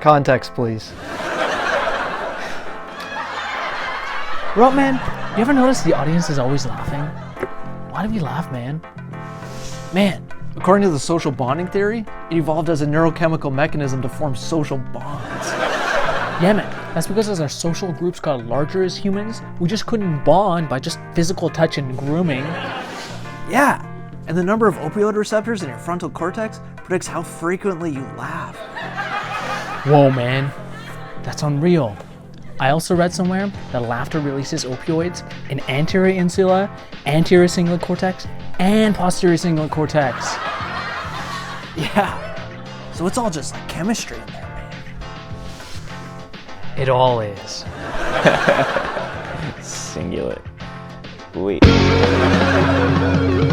Context, please. Bro, man, you ever notice the audience is always laughing? Why do we laugh, man? Man, According to the social bonding theory, it evolved as a neurochemical mechanism to form social bonds. yeah, man. That's because as our social groups got larger as humans, we just couldn't bond by just physical touch and grooming. Yeah, and the number of opioid receptors in your frontal cortex predicts how frequently you laugh. Whoa, man. That's unreal. I also read somewhere that laughter releases opioids in anterior insula, anterior cingulate cortex, and posterior cingulate cortex. Yeah, so it's all just like chemistry in there, man. It all is. Cingulate. Wait.